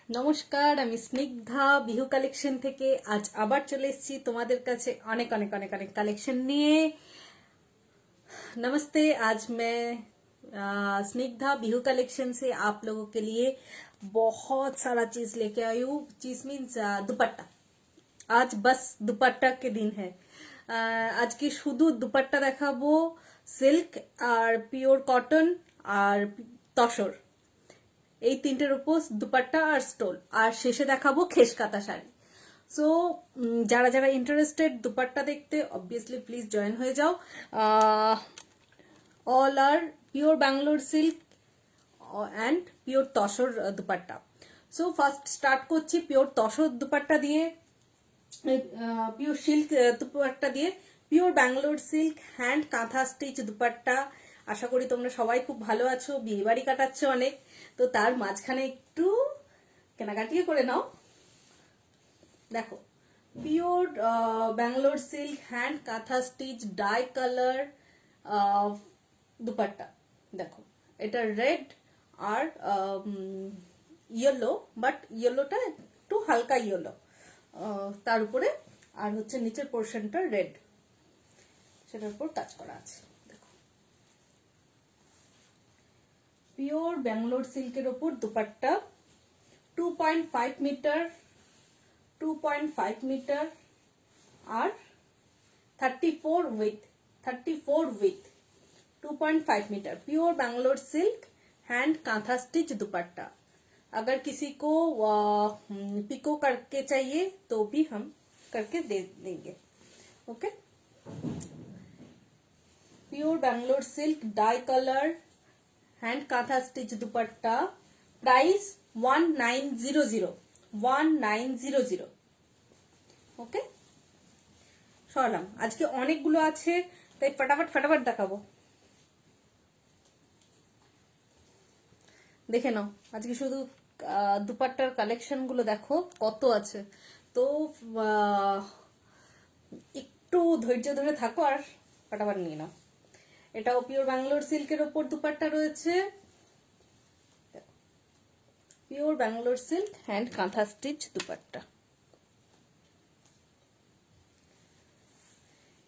নমস্কার, আমি স্নিগ্ধা বিহু কালেকশন থেকে আজ আবার চলে এসেছি তোমাদের কাছে অনেক অনেক অনেক অনেক कलेक्शन নিয়ে। नमस्ते। आज मैं स्निग्धा बिहू कलेक्शन से आप लोगों के लिए बहुत सारा चीज लेके आई हूँ। चीज मीन्स दुपट्टा। आज बस दुपट्टा के दिन है। आज की শুধু দুপাট্টা দেখাবো, সিল্ক আর পিওর কটন আর তসর, এই তিনটের উপর দুপাট্টা আর স্টোল, আর শেষে দেখাবো খেস কাতা শাড়ি। সো যারা যারা ইন্টারেস্টেড দুপাট্টা দেখতে, অবভিয়াসলি প্লিজ জয়েন হয়ে যাও। All are pure Bangalore silk and pure tussar dupatta. So first start করছি পিওর তসর দুপাট্টা দিয়ে, পিওর সিল্ক দুপাট্টা দিয়ে। Pure Bangalore silk hand kantha stitch dupatta. আশা করি তোমরা সবাই খুব ভালো আছো, বিয়ে বাড়ি কাটাচ্ছ অনেক, তো তার মাঝখানে একটু কেনাকাটিও করে নাও। দেখো, pure Bangalore silk hand kantha stitch die colour dupatta. দেখো, এটা রেড আর ইয়েলো, বাট ইয়েলোটা একটু হালকা ইয়েলো, তার উপরে আর হচ্ছে নিচের পোর্শনটা রেড, সেটার উপর কাজ করা আছে। দেখো, পিওর ব্যাঙ্গালোর সিল্কের ওপর দুপাট্টা, 2.5 মিটার, 2.5 মিটার আর 34 width, 2.5 metre pure Bangalore silk hand kantha stitch dupatta. अगर किसी को पिको करके चाहिए तो भी हम करके दे देंगे। Okay, pure Bangalore silk die colour hand kantha stitch दुपट्टा। प्राइस 1900। ওকে, সরলাম। আজকে অনেকগুলো আছে, তাই ফটাফট দেখাবো। দেখে নাও, আজকে শুধু দুপাট্টার কালেকশন গুলো দেখো কত আছে। তো একটু ধৈর্য ধরে থাকো আর ফটাফট নিয়ে নাও। এটাও পিওর ব্যাঙ্গালোর সিল্কের ওপর দুপাট্টা রয়েছে, pure Bangalore silk hand kantha stitch dupatta.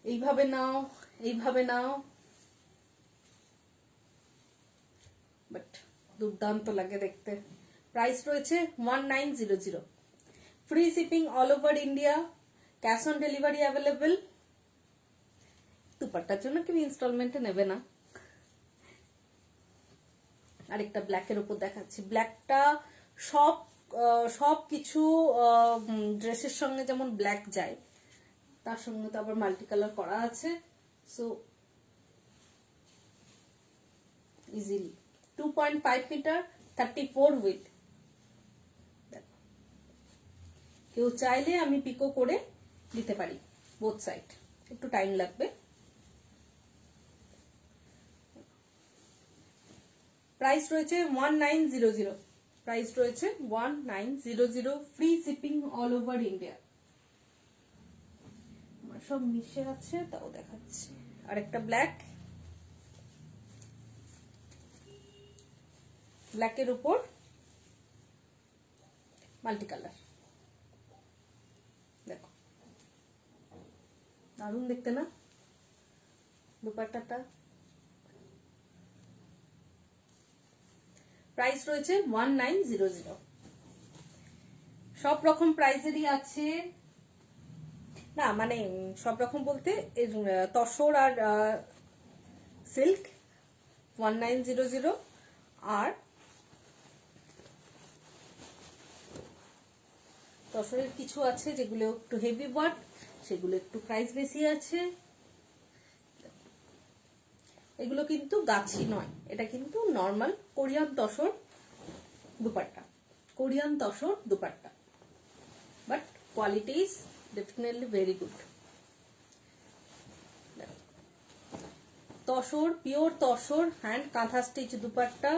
এইভাবে নাও, এইভাবে নাও, বাট দুর্দান্ত লাগে দেখতে। প্রাইস রয়েছে 1900। Free shipping all over India, cash on delivery available. দুপাট্টার জন্য কেউ ইনস্টলমেন্টে নেবে না। আরেকটা ব্ল্যাকের উপর দেখাচ্ছি। ব্ল্যাকটা সব কিছু ড্রেসের সঙ্গে যেমন ব্ল্যাক যায়, তার সঙ্গে তো আবার মাল্টি কালার করা আছে। So easily 2.5 metre, 34 width. কেউ চাইলে আমি পিকো করে দিতে পারি বোথ সাইড, একটু টাইম লাগবে। প্রাইস রয়েছে 1900। প্রাইস রয়েছে 1900। Free shipping all over India. সব মিশে আছে, তাও দেখাচ্ছি। আরেকটা ব্ল্যাক, ব্ল্যাকের উপর মাল্টি কালার। দেখো, দারুণ দেখতে না দুপাট্টাটা। প্রাইস রয়েছে 1900। সব রকম প্রাইসেরই আছে, না মানে সব রকম বলতে তসর আর সিল্ক 1900, আর তসরের কিছু আছে যেগুলো একটু হেভি ওয়ার্ক, সেগুলো একটু প্রাইস বেশি আছে। এগুলো কিন্তু গাছি নয়, এটা কিন্তু normal Korean tussar dupatta, Korean tussar dupatta, but quality is definitely very good. Tussar, pure tussar hand kantha stitch dupatta.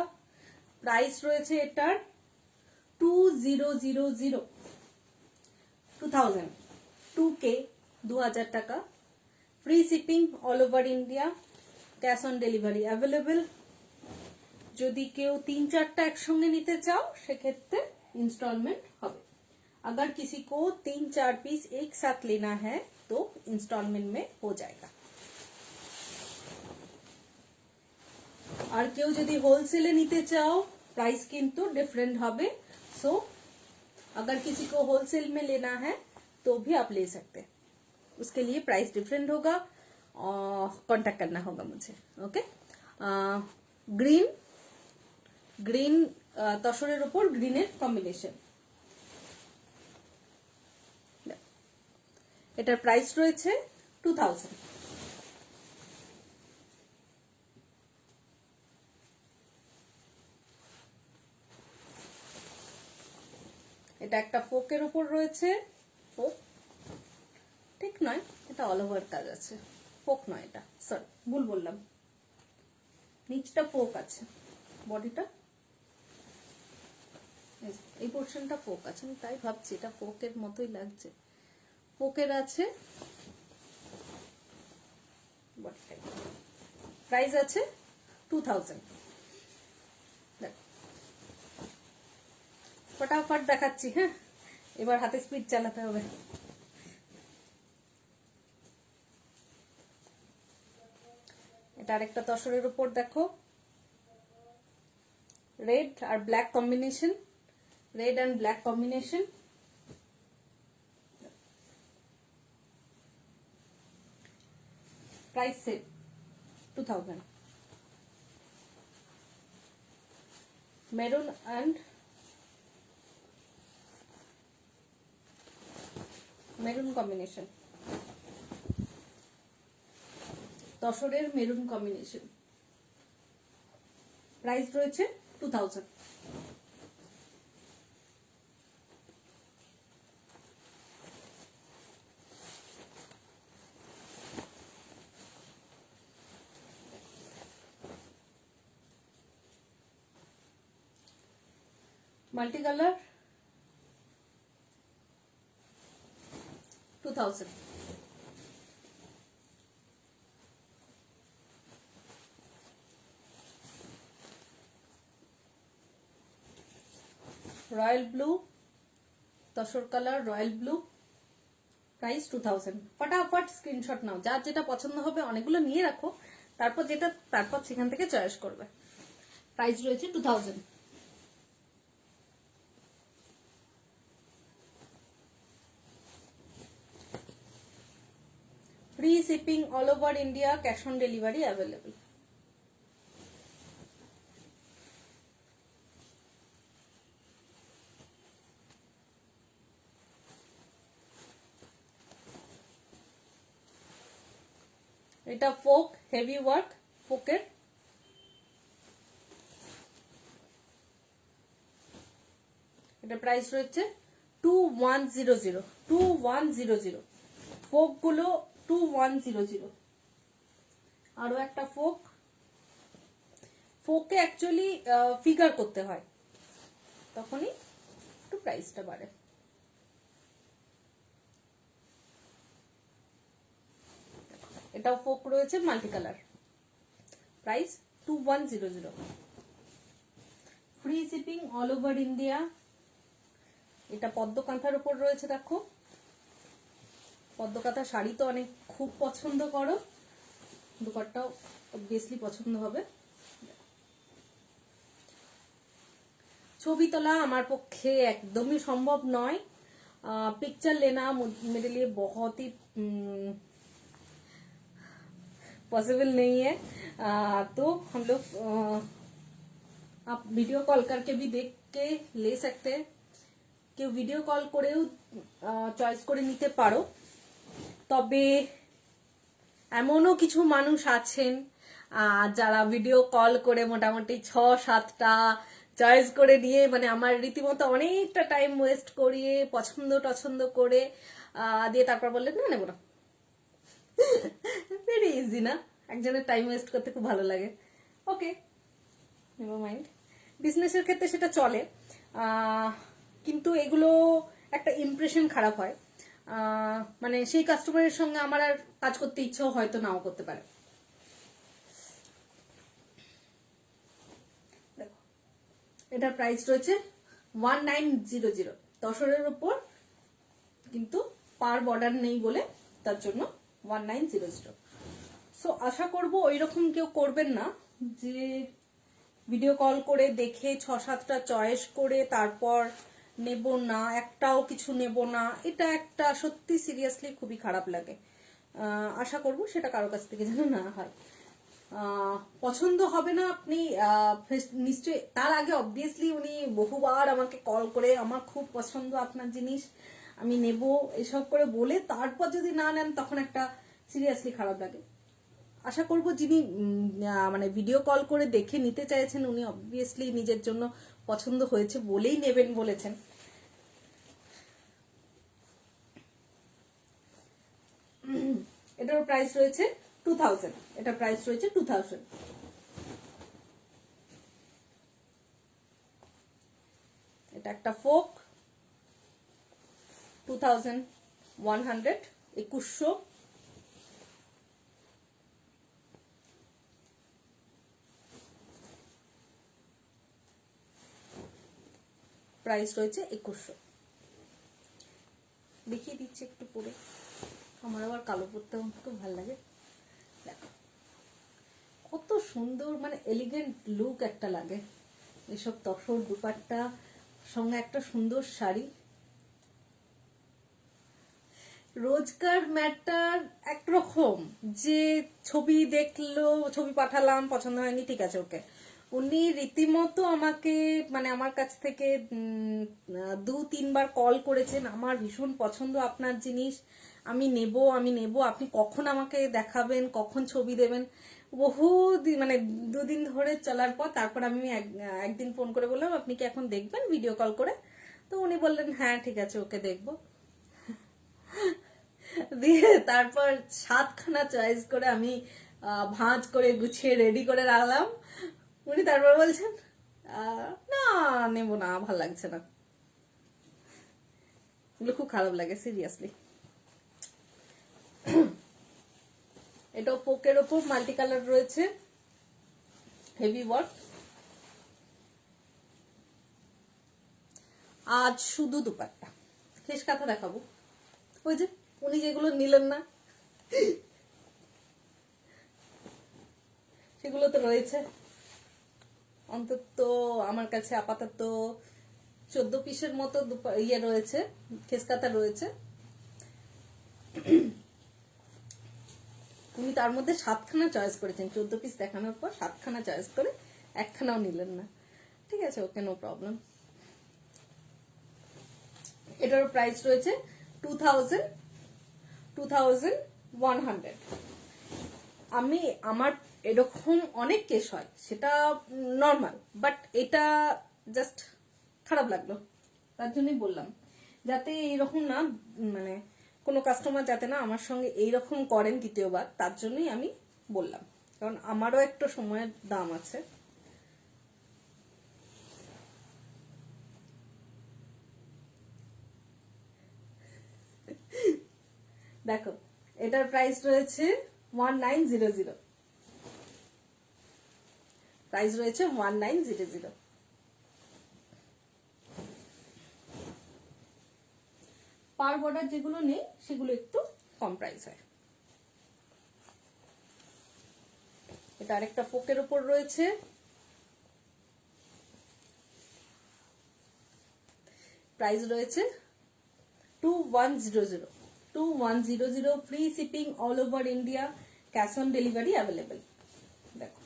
Price রয়েছে এটার 2000, 2000 টাকা। Free shipping all over India, cash on delivery available. যদি কেউ 3-4টা একসঙ্গে নিতে চাও সেক্ষেত্রে इंस्टॉलमेंट হবে। अगर किसी को 3-4 पीस एक साथ लेना है तो इंस्टॉलमेंट में हो जाएगा। और কেউ যদি হোলসেলে নিতে চাও प्राइस किंतु डिफरेंट হবে। सो अगर किसी को होलसेल में लेना है तो भी आप ले सकते हैं, उसके लिए प्राइस डिफरेंट होगा और कांटेक्ट करना होगा मुझे। ओके, ग्रीन ग्रीन তসরের উপর গ্রিনের কম্বিনেশন, এটার প্রাইস রয়েছে 2000। এটা একটা ফোকের উপর রয়েছে, ফোক ঠিক নয়, এটা অল ওভার কাজ আছে, ফোক নয় এটা, সরি ভুল বললাম, নিচটা ফোক আছে, বডিটা এই পোর্শনটা ফোক আছে, আমি তাই ভাবছি এটা ফোকের মতোই লাগছে, ফোকের আছে, প্রাইস আছে 2000। फटाफट দেখাচ্ছি, হ্যাঁ এবার হাতে স্পিড চালাতে হবে। এটা আরেকটা তসরের উপর দেখো, রেড আর black combination, red and black combination, price set 2000। Maroon and maroon combination, তসরের মেরুন কম্বিনেশন, প্রাইস রয়েছে 2000। Multi colour 2000। রয়্যাল ব্লু, তসর কালার রয়্যাল ব্লু, প্রাইস 2000। ফটাফট স্ক্রিনশট নাও, যার যেটা পছন্দ হবে, অনেকগুলো নিয়ে রাখো, তারপর সেখান থেকে চয়েস করবে। প্রাইস রয়েছে 2000। Free shipping all over India, cash on delivery available. এটা ফোক হেভি ওয়ার্ক, ফোকের এটা প্রাইস রয়েছে 2100। 2100 ফোক গুলো 2100। আরো একটা ফোক, ফোকে অ্যাকচুয়ালি ফিগার করতে হয়, তখনই একটু প্রাইসটা বাড়ে। এটাও ফোক রয়েছে multi colour, price 2100। Free shipping all over India. এটা পদ্মকান্থার উপর রয়েছে, দেখো পদ্মকাঁথা শাড়ি তো অনেক খুব পছন্দ করো, দুপাট্টাও অবভিয়াসলি পছন্দ হবে। ছবি তোলা আমার পক্ষে একদমই সম্ভব নয়, पिक्चर लेना मेरे लिए बहुत ही पॉसिबल नहीं है। तो हम लोग आप वीडियो कॉल करके भी देख के ले सकते हैं, কেউ ভিডিও কল করেও চয়েস করে নিতে পারো। তবে এমনও কিছু মানুষ আছেন যারা ভিডিও কল করে মোটামুটি 6-7টা চয়েস করে দিয়ে, মানে আমার রীতিমতো অনেকটা টাইম ওয়েস্ট করিয়ে পছন্দ করে দিয়ে তারপর বললেন না নেব না। ভেরি ইজি না, একজনের টাইম ওয়েস্ট করতে খুব ভালো লাগে। ওকে, নেভার মাইন্ড, বিজনেসের ক্ষেত্রে সেটা চলে, কিন্তু এগুলো একটা ইমপ্রেশন খারাপ হয়, মানে সেই কাস্টমারের সঙ্গে আমার আর কাজ করতে ইচ্ছাও হয়তো নাও করতে পারে। দেখো এটার প্রাইস রয়েছে 1900 তসরের উপর, কিন্তু পার বর্ডার নেই বলে তার জন্য 1900। সো আশা করব ওই রকম কেউ করবেন না যে ভিডিও কল করে দেখে 6-7টা চয়েস করে তারপর নেব না, একটাও কিছু নেব না। এটা একটা সত্যি সিরিয়াসলি খুবই খারাপ লাগে। আশা করব সেটা কারো কাছ থেকে যেন না হয়। পছন্দ হবে না আপনি নিশ্চয়ই, তার আগে অবভিয়াসলি উনি বহুবার আমাকে কল করে আমার খুব পছন্দ আপনার জিনিস, আমি নেব এসব করে বলে তারপর যদি না নেন তখন একটা সিরিয়াসলি খারাপ লাগে। আশা করব যিনি মানে ভিডিও কল করে দেখে নিতে চাইছেন উনি অবভিয়াসলি নিজের জন্য পছন্দ হয়েছে বলেই নেবেন বলেছেন। এটার প্রাইস রয়েছে 2000। এটার প্রাইস রয়েছে 2000। এটা একটা ফোক 2100, 2100। প্রাইস রয়েছে 2100। দেখিয়ে দিচ্ছি একটু পরে, আমার আবার কালো পরতে খুব ভালো লাগে। দেখো কত সুন্দর, মানে এলিগেন্ট লুক একটা লাগে এসব তসর দুপাট্টা সঙ্গে একটা সুন্দর শাড়ি। রোজকার ম্যাটার একরকম, যে ছবি দেখলো, ছবি পাঠালাম, পছন্দ হয়নি, ঠিক আছে ওকে। উনি রীতিমতো আমাকে মানে আমার কাছ থেকে 2-3 বার কল করেছেন, আমার ভীষণ পছন্দ আপনার জিনিস, আমি নেব আমি নেব, আপনি কখন আমাকে দেখাবেন, কখন ছবি দেবেন। বহু মানে 2 দিন ধরে চলার পর তারপর আমি একদিন ফোন করে বললাম আপনি কি এখন দেখবেন ভিডিও কল করে? তো উনি বললেন হ্যাঁ ঠিক আছে ওকে দেখবো। দিয়ে তারপর 7খানা চয়েস করে আমি ভাঁজ করে গুছিয়ে রেডি করে রাখলাম। উনি তারপর বলছেন না নেবো না, ভাল লাগছে না। এগুলো খুব খারাপ লাগে সিরিয়াসলি। এটা পোকের ওপর মাল্টি কালার রয়েছে, হেভি ওয়ার্ক। আজ শুধু দুপাট্টা, শেষ কথা দেখাবো। ওই যে উনি যেগুলো নিলেন না সেগুলো তো রয়েছে, অন্তত আমার কাছে আপাতত 14 পিসের মতো ইয়ে রয়েছে, খেসকাতা রয়েছে। উনি তার মধ্যে 7খানা চয়েস করেছেন, 14 পিস দেখানোর পর 7খানা চয়েস করে 1খানাও নিলেন না, ঠিক আছে ওকে, নো প্রবলেম। এটার প্রাইস রয়েছে 2100। আমি আমার এরকম অনেক কেস হয়, সেটা নর্মাল, বাট এটা জাস্ট খারাপ লাগলো, তার জন্যই বললাম যাতে এইরকম না, মানে কোনো কাস্টমার যাতে না আমার সঙ্গে এইরকম করেন দ্বিতীয়বার, তার জন্যই আমি বললাম, কারণ আমারও একটা সময়ের দাম আছে। দেখো এটার প্রাইস রয়েছে 1900। প্রাইস রয়েছে 1900। পার বর্ডার যেগুলো নেই সেগুলো একটু কম প্রাইস হয়। এটা আরেকটা পোকের উপর রয়েছে, প্রাইস রয়েছে 2100। 2100, free shipping all over India, cash on delivery available. দেখো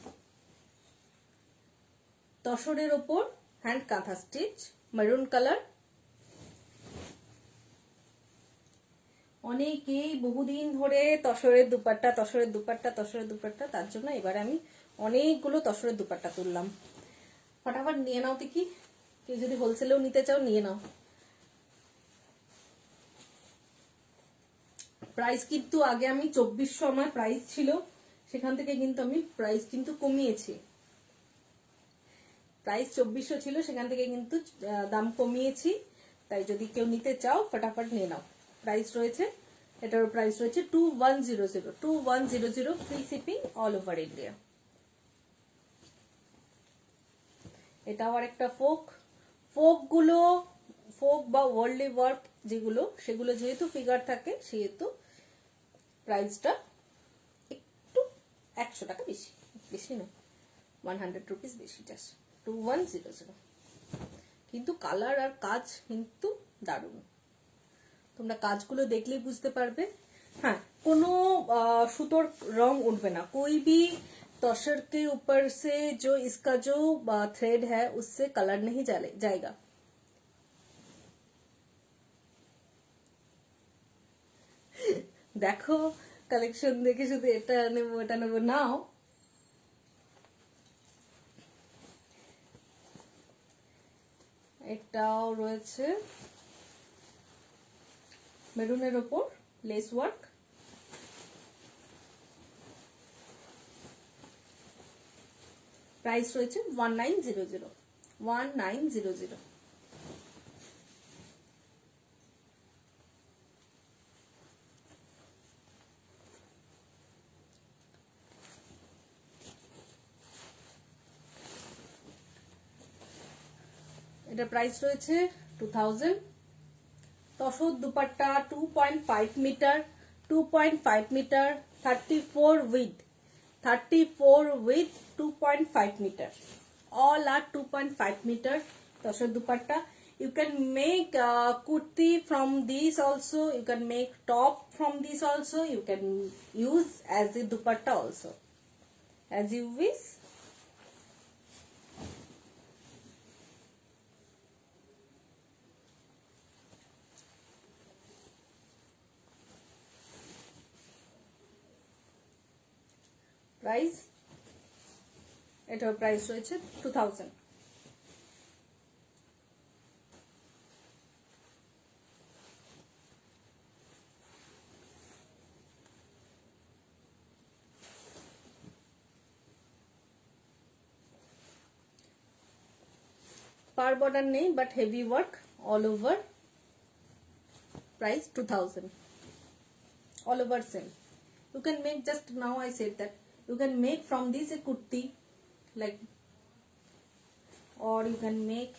তসরের ওপর hand kantha stitch, maroon colour. অনেকেই বহুদিন ধরে তসরের দুপাট্টা তসরের দুপাট্টা তসরের দুপাট্টা, তার জন্য এবারে আমি অনেকগুলো তসরের দুপাট্টা তুললাম। ফটাফট নিয়ে নাও দেখি, কেউ যদি হোলসেলেও নিতে চাও নিয়ে নাও। প্রাইস কিন্তু আগে আমি 2400 আমার প্রাইস ছিল, সেখান থেকে কিন্তু আমি প্রাইস কিন্তু কমিয়েছি। প্রাইস 2400 ছিল, সেখান থেকে কিন্তু দাম কমিয়েছি, তাই যদি কেউ নিতে চাও ফটাফট নিয়ে নাও। প্রাইস রয়েছে, এটার প্রাইস রয়েছে 2100। 2100, free shipping all over India. এটাও আর একটা ফোক ফোক বা ওয়ার্ল্ডলি ওয়ার্ক যেগুলো, সেগুলো যেহেতু ফিগার থাকে সেহেতু প্রাইসটা একটু 100 টাকা বেশি, বেশি না, 100 রুপিস বেশি, জাস্ট 2100। কিন্তু কালার আর কাজ কিন্তু দারুণ, তোমরা কাজগুলো দেখলেই বুঝতে পারবে। हाँ, কোনো সুতোর রং उठবে না, कोई भी तोशर के ऊपर से जो इसका जो थ्रेड है उससे कलर नहीं जाएगा। দেখো কালেকশন দেখে শুধু এটা নেবো এটা নেবো নাও, এটাও রয়েছে মেরুনের ওপর লেস ওয়ার্ক, প্রাইস রয়েছে 1900। 1900। এটা প্রাইস রয়েছে 2000। Tussar dupatta 2.5 metre, 2.5 metre, 34 width, 2.5 meter. All are 2.5 meter tussar dupatta. You can make kurti from these also. You can make top from these also. You can use as a dupatta also, as you wish. Price, এটার price রয়েছে 2000। পার border নেই but heavy work all over, price 2000, all over same. You can make, just now I said that you can make from this a kurti like, or you can make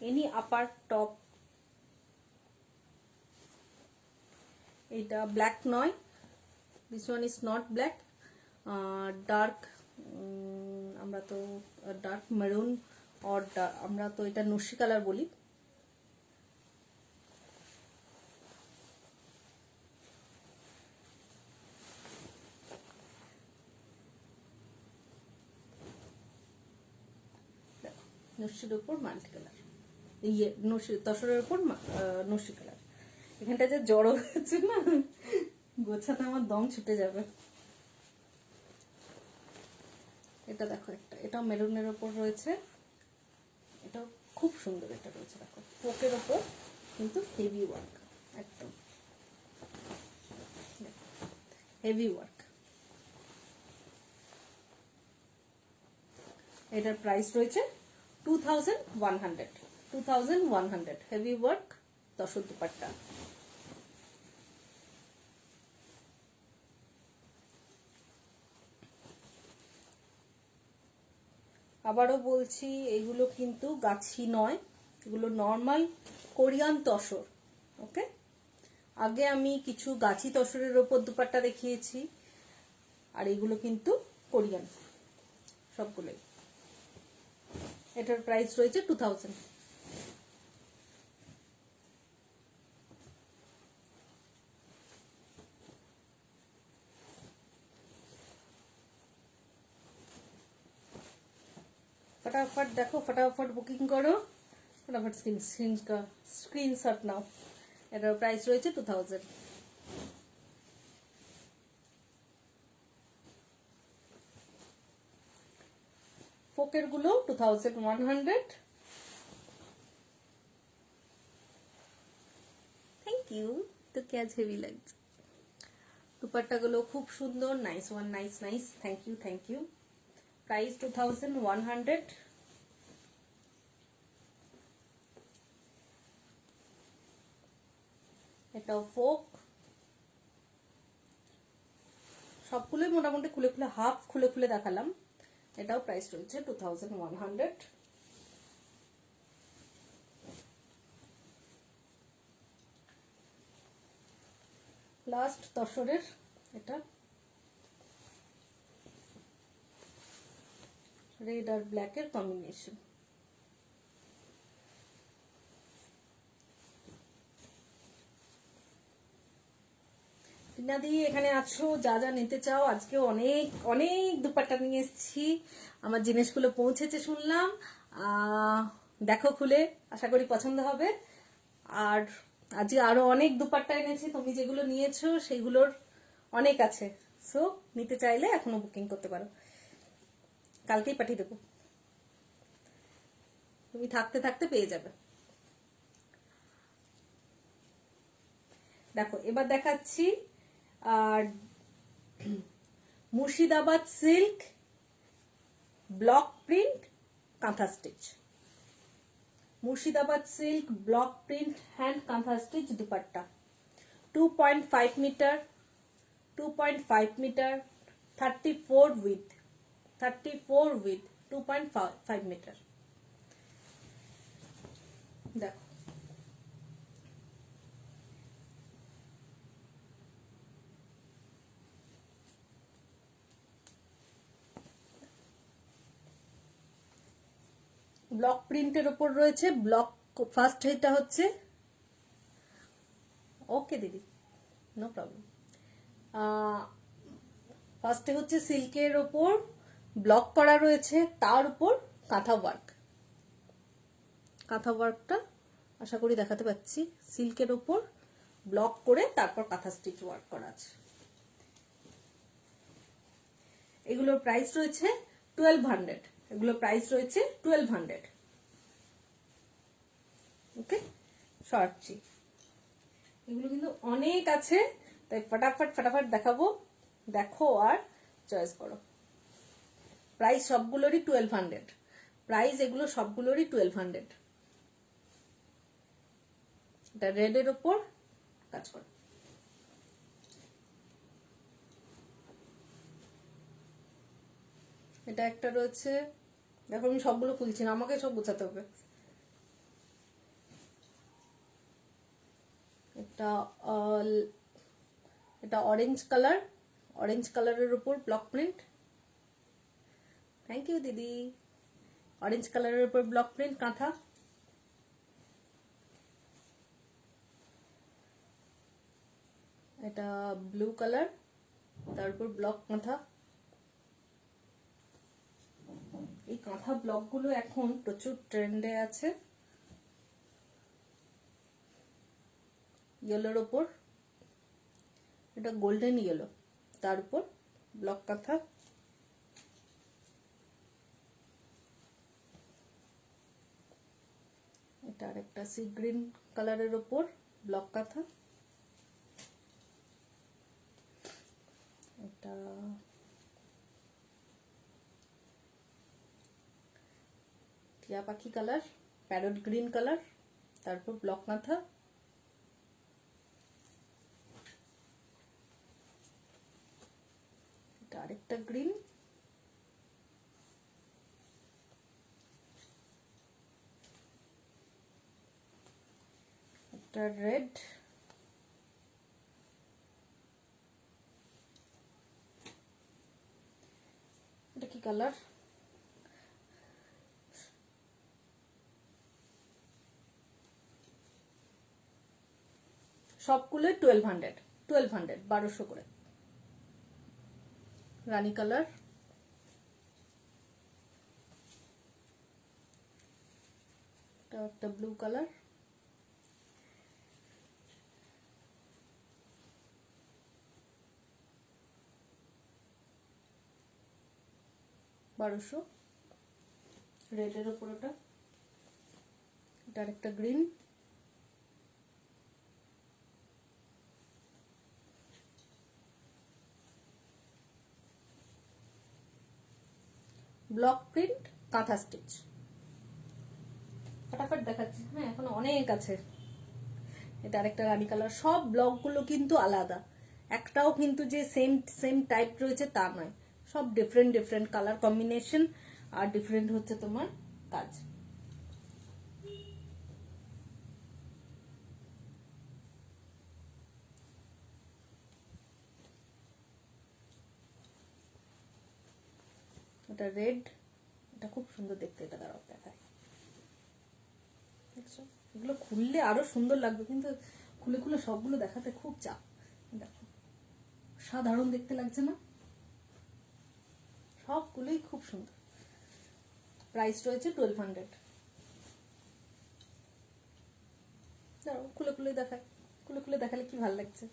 any upper top. এটা black নয়, this one is not black, dark, আমরা তো dark maroon or আমরা তো এটা নস্যি colour বলি। নস্যির উপর multi colour, ইয়ে নস্যি তসরের উপর নস্যি কালার। এখানটা যে জড়ো হয়েছে না, গোছাতে আমার দম ছুটে যাবে। এটা দেখো একটা, এটা মেরুনের উপর রয়েছে, এটা খুব সুন্দর, এটা রয়েছে দেখো পোকের উপর কিন্তু হেভি ওয়ার্ক, একদম হেভি ওয়ার্ক। এটার প্রাইস রয়েছে 2100। 2100 হেভি ওয়ার্ক তসর দুপাট্টা। আবারও বলছি এগুলো কিন্তু গাছি নয়, এগুলো নর্মাল কোরিয়ান তসর। ওকে, আগে আমি কিছু গাছি তসরের ওপর দুপাট্টা দেখিয়েছি, আর এগুলো কিন্তু কোরিয়ান সবগুলোই। এটার প্রাইস রয়েছে 2000। फटाफट देखो, फटाफट बुकिंग करो, फटाफट स्क्रीनशॉट नाও। এটার প্রাইস রয়েছে 2000। ফোকের গুলো 2100। Thank you. তো ক্যাজ হেভি লাগছে, দুপাট্টা গুলো খুব সুন্দর, nice one, nice nice, thank you thank you. Price 2100। এটাও ফোক, সবগুলোই মোটামুটি খুলে খুলে, হাফ খুলে খুলে দেখালাম। এটাও প্রাইস রয়েছে 2100। লাস্ট তসরের এটা রেড আর ব্ল্যাকের কম্বিনেশন। টিনাদি এখানে আছো, যা যা নিতে চাও। আজকে অনেক অনেক দুপাট্টা নিয়ে এসেছি, আমার জিনিসগুলো পৌঁছেছে শুনলাম। দেখো খুলে, আশা করি পছন্দ হবে। আর আজকে আরো অনেক দুপাট্টা এনেছি, তুমি যেগুলো নিয়েছো সেগুলোর অনেক আছে। সো নিতে চাইলে এখনো বুকিং করতে পারো, কালকেই পাঠিয়ে দেবো, তুমি থাকতে থাকতে পেয়ে যাবে। দেখো এবার দেখাচ্ছি আর Murshidabad silk block print kantha stitch, Murshidabad silk block print hand kantha stitch dupatta 2.5 metre 2.5 metre 34 width 2.5 metre. দেখো ব্লক প্রিন্টের ওপর রয়েছে ব্লক। ফার্স্ট এটা হচ্ছে, ওকে দিদি নো প্রবলেম, ফার্স্টে হচ্ছে সিল্কের ওপর ব্লক করা রয়েছে, তার উপর কাঁথা ওয়ার্ক। কাঁথা ওয়ার্কটা আশা করি দেখাতে পাচ্ছি, সিল্কের ওপর ব্লক করে তারপর কাঁথা স্টিচ ওয়ার্ক করা আছে। এগুলোর প্রাইস রয়েছে 1200, এগুলোর প্রাইস রয়েছে 1200। ওকে সরছি, এগুলো কিন্তু অনেক আছে, তাই ফটাফট ফটাফট দেখাবো, দেখো আর চয়েস করো। প্রাইস সবগুলোরই 1200, প্রাইস এগুলো সবগুলোরই 1200। এটা রেডের ওপর কাজ করো। এটা একটা রয়েছে, দেখো আমি সবগুলো খুলছি না, আমাকে সব বোঝাতে হবে। এটা এটা অরেঞ্জ কালার, অরেঞ্জ কালারের উপর ব্লক প্রিন্ট। থ্যাংক ইউ দিদি। অরেঞ্জ কালারের উপর ব্লক প্রিন্ট কাঁথা। এটা ব্লু কালার, তার উপর ব্লক কাঁথা। এই কাঁথা ব্লকগুলো এখন প্রচুর ট্রেন্ডে আছে। ইয়েলোর ওপর, এটা গোল্ডেন ইয়েলো, তার উপর ব্লক কাঁথা। এটা আরেকটা সি গ্রিন কালারের ওপর ব্লক কাঁথা। এটা টিয়া পাখি কালার, প্যারট গ্রিন কালার, তারপর ব্লক কাঁথা। এটা আরেকটা গ্রিন, একটা রেড, এটা কি কালার, সবগুলো 1200, 1200 করে। রানী কালার, এটা একটা ব্লু কালার, বারোশো। রেডের ওপর ওটা, এটা আরেকটা green, block print kantha stitch. ফটাফট দেখাচ্ছি, হ্যাঁ এখন অনেক আছে। এটা আরেকটা রানী কালার। সব ব্লকগুলো কিন্তু আলাদা, একটাও কিন্তু যে সেম সেম টাইপ রয়েছে তা নয়, সব ডিফারেন্ট ডিফারেন্ট কালার কম্বিনেশন আর ডিফারেন্ট হচ্ছে তোমার কাজ। এটা রেড, এটা খুব সুন্দর দেখতে, এটা দাঁড়াও দেখায়। দেখছো এগুলো খুললে আরো সুন্দর লাগবে, কিন্তু খুলে খুলে সবগুলো দেখাতে খুব চাপ। দেখো সাধারণ দেখতে লাগছে না, সবগুলোই খুব সুন্দর। প্রাইস রয়েছে 1200। দাঁড়াও খুলে খুলে দেখায়, খুলে খুলে দেখালে কি ভালো লাগছে,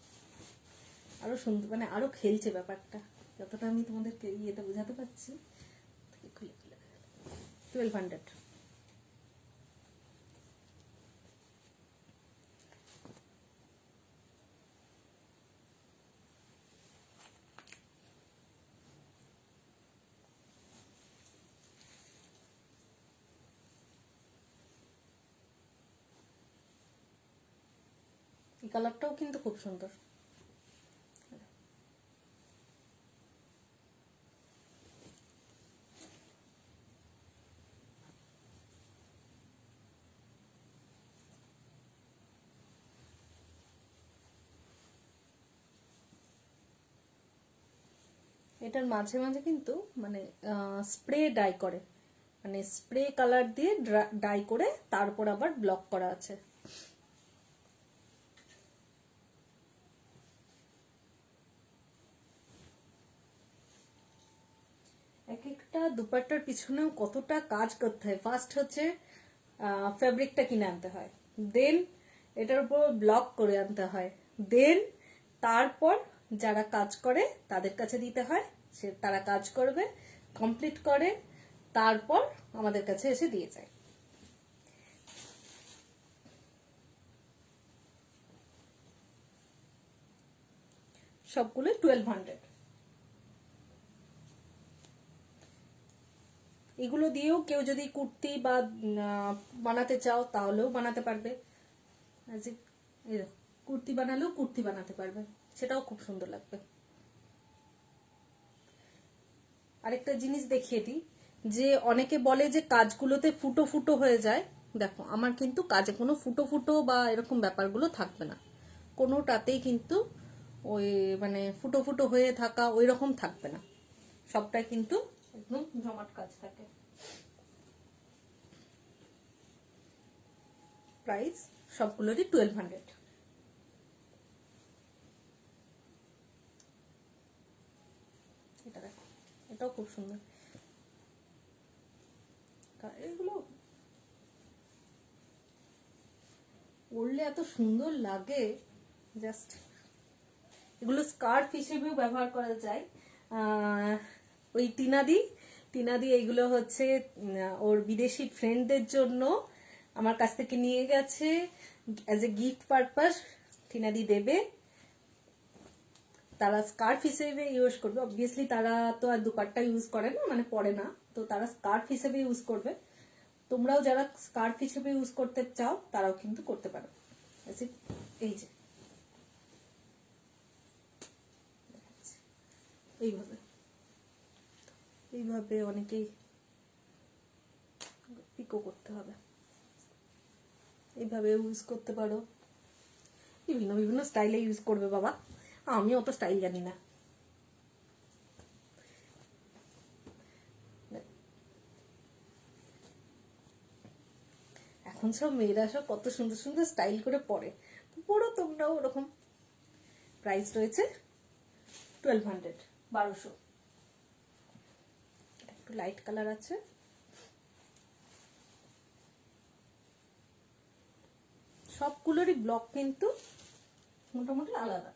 আরো সুন্দর, মানে আরো খেলছে ব্যাপারটা, যতটা আমি তোমাদেরকে ইয়েতে বোঝাতে পারছি। খুলে খুলে 1200। এই কালারটাও কিন্তু খুব সুন্দর। এটার মাঝে মাঝে কিন্তু মানে স্প্রে ডাই করে, মানে স্প্রে কালার দিয়ে ডাই করে তারপর আবার ব্লক করা আছে। এক একটা দুপাট্টার পিছনেও কতটা কাজ করতে হয়। ফার্স্ট হচ্ছে ফ্যাব্রিকটা কিনে আনতে হয়, দেন এটার উপর ব্লক করে আনতে হয়, দেন তারপর যারা কাজ করে তাদের কাছে দিতে হয়, তারা কাজ করবে, কমপ্লিট করে, তারপর আমাদের কাছে এসে দিয়ে যায়। সবগুলো 1200। এগুলো দিয়েও কেউ যদি কুর্তি বা বানাতে চাও তাহলেও বানাতে পারবে, কুর্তি বানালেও কুর্তি বানাতে পারবে, সেটাও খুব সুন্দর লাগবে। আরেকটা জিনিস দেখিয়ে দিই, যে অনেকে বলে যে কাজগুলোতে ফুটো ফুটো হয়ে যায়, দেখো আমার কিন্তু কাজে কোনো ফুটো ফুটো বা এরকম ব্যাপারগুলো থাকবে না, কোনোটাতেই কিন্তু ওই মানে ফুটো ফুটো হয়ে থাকা ওই রকম থাকবে না, সবটাই কিন্তু একদম জমাট কাজ থাকে। প্রাইস সবগুলোরই 1200। এটা দেখো, এটাও খুব সুন্দর। এগুলো পরলে এত সুন্দর লাগে, জাস্ট এগুলো স্কার্ফ হিসেবেও ব্যবহার করা যায়। ওই টিনাদি এইগুলো হচ্ছে ওর বিদেশি ফ্রেন্ডদের জন্য আমার কাছ থেকে নিয়ে গেছে অ্যাজ এ গিফট পারপাস। টিনাদি দেবে, তারা স্কার্ফ হিসেবে ইউজ করবে, অবভিয়াসলি তারা তো আর দুপাট্টা ইউজ করে না, মানে পরে না, তো তারা স্কার্ফ হিসেবে ইউজ করবে। তোমরাও যারা স্কার্ফ হিসেবে ইউজ করতে চাও তারাও কিন্তু করতে পারো। এই যে এইভাবে এইভাবে অনেকেই পিকো করতে হবে, এইভাবে ইউজ করতে পারো, বিভিন্ন বিভিন্ন স্টাইলে ইউজ করবে বাবা, আমি অত স্টাইল জানি না। এখন সব মেয়েরা সব কত সুন্দর সুন্দর স্টাইল করে পরে, পড়ো তোমরাও ওরকম। প্রাইস রয়েছে 1200, 1200। একটু লাইট কালার আছে, সবগুলোরই ব্লক কিন্তু মোটামুটি আলাদা।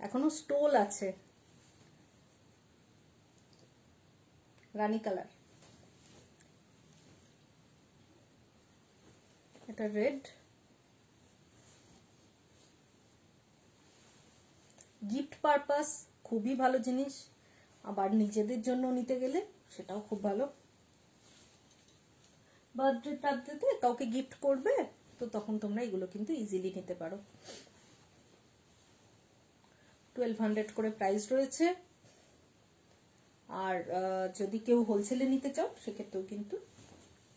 এখনো স্টোল আছে, রানী কালার, এটা রেড। গিফট পারপাস খুবই ভালো জিনিস, আবার নিজেদের জন্য নিতে গেলে সেটাও খুব ভালো। বার্থডে টার্থডেতে কাউকে গিফট করবে তো তখন তোমরা এগুলো কিন্তু ইজিলি নিতে পারো। 1200 করে প্রাইস রয়েছে। আর যদি কেউ হোলসেলে নিতে চাও সেক্ষেত্রেও কিন্তু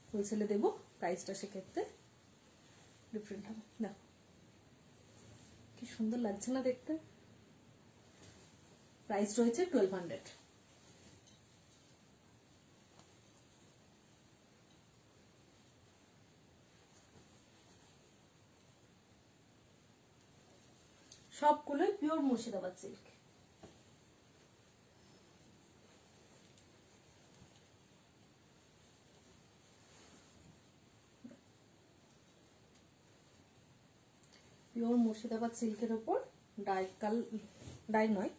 হোলসেলে দেবো, প্রাইসটা সেক্ষেত্রে ডিফারেন্ট হবে। দেখো কি সুন্দর লাগছে না দেখতে। প্রাইস রয়েছে 1200। সবগুলোই pure Murshidabad silk. Pure Murshidabad সিল্কের ওপর ডাই নয়,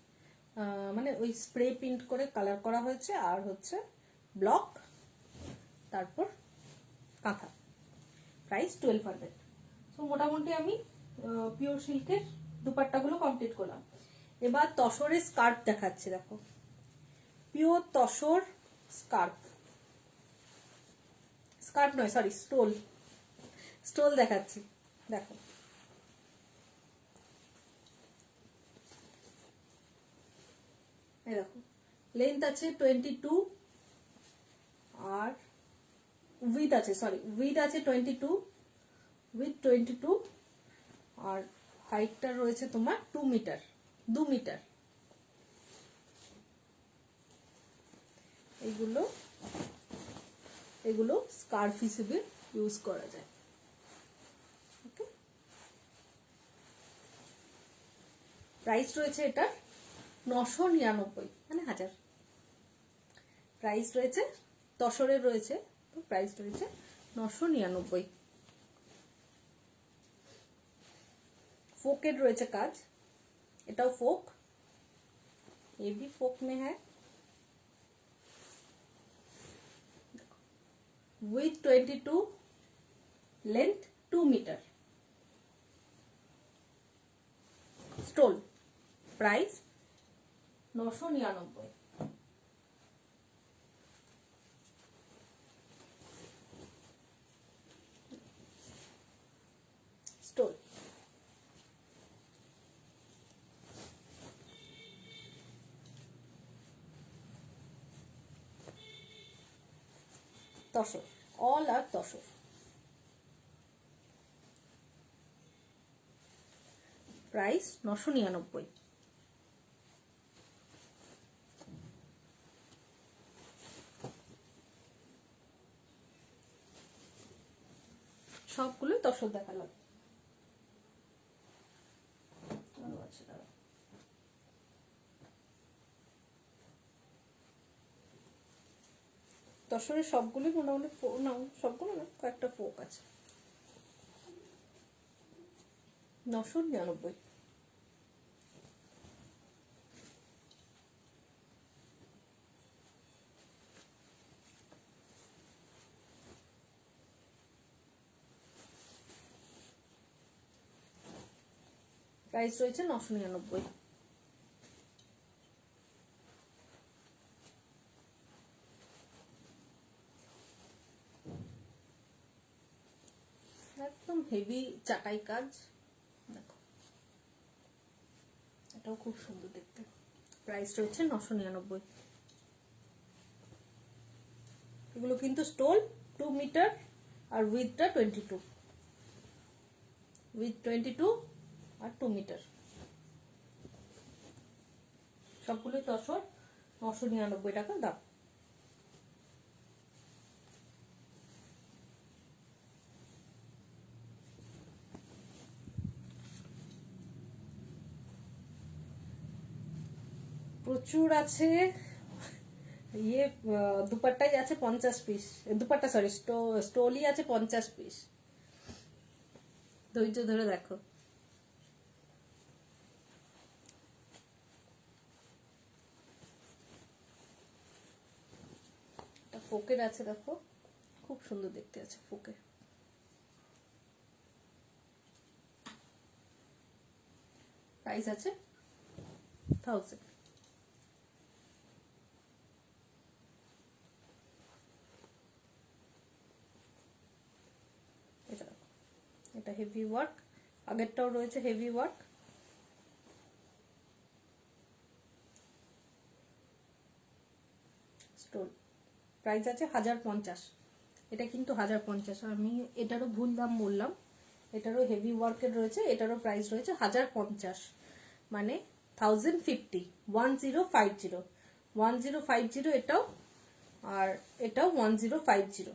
মানে ওই স্প্রে প্রিন্ট করে কালার করা হয়েছে, আর হচ্ছে ব্লক, তারপর কাঁথা। প্রাইস 1200। সো মোটামুটি আমি পিওর সিল্কের দুপাট্টাগুলো কমপ্লিট করলাম। এবার তসরের স্কার্ফ দেখাচ্ছি। দেখো পিওর তসর স্কার্ফ, স্কার্ফ নয় সরি স্টোল দেখাচ্ছি। দেখো এই দেখো লেন্থ আছে 22 আর উইথ আছে 22 উইথ 22 আর হাইটটা রয়েছে তোমার 2 মিটার। এগুলো স্কার্ফ হিসেবে ইউজ করা যায়। ওকে, প্রাইস রয়েছে এটা 999, মানে 1000। প্রাইস রয়েছে তসরের রয়েছে, তো প্রাইস রয়েছে 999। ফোকের রয়েছে কাজ, এটাও ফোক, ये भी फोक में है। With 22 length 2 metre. Stole price 999। Stole tussar, all are tussar. Price 999। সবগুলো তসর দেখালাম। তসরের সবগুলোই মোটামুটি না, সবগুলো না, কয়েকটা ফোক আছে। 999। প্রাইস রয়েছে 999। একদম হেভি চাটাই কাজ। দেখো এটাও খুব সুন্দর দেখতে। প্রাইস রয়েছে 999। এগুলো কিন্তু স্টোল 2 মিটার আর উইথটা 22, উইথ 22 আর 2 মিটার। সবগুলো তসর, 999 টাকা দাম। প্রচুর আছে। ইয়ে দুপাট্টাই আছে 50 পিস, দুপাট্টা সরি স্টোলই আছে 50 পিস। ধৈর্য ধরে দেখো। ফোকের আছে, দেখো খুব সুন্দর দেখতে আছে ফোকের। প্রাইস আছে 1000। এটা হেভি ওয়ার্ক, আগেরটাও রয়েছে হেভি ওয়ার্ক। স্টোল প্রাইস আছে 1050। এটা কিন্তু 1050। আমি এটারও ভুল দাম বললাম, এটারও হেভি ওয়ার্কের রয়েছে, এটারও প্রাইস রয়েছে 1050, মানে 1050, 1050, 1050 এটাও, আর এটাও 1050।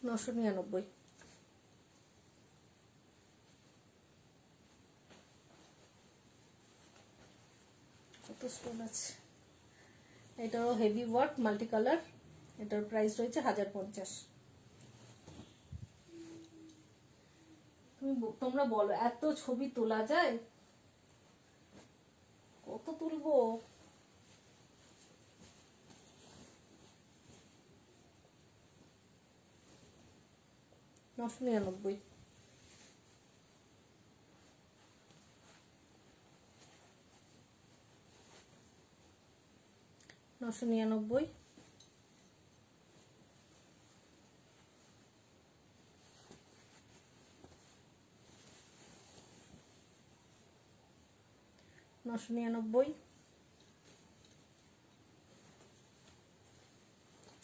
নশো নিরানব্বই। কত স্টোন আছে। এটারও হেভি ওয়ার্ক মাল্টি কালার, এটার প্রাইস রয়েছে 1050। তোমরা বলো এত ছবি তোলা যায়? কত তুলবো? নশো নিরানব্বই। নশো নিরানব্বই। নশো নিরানব্বই।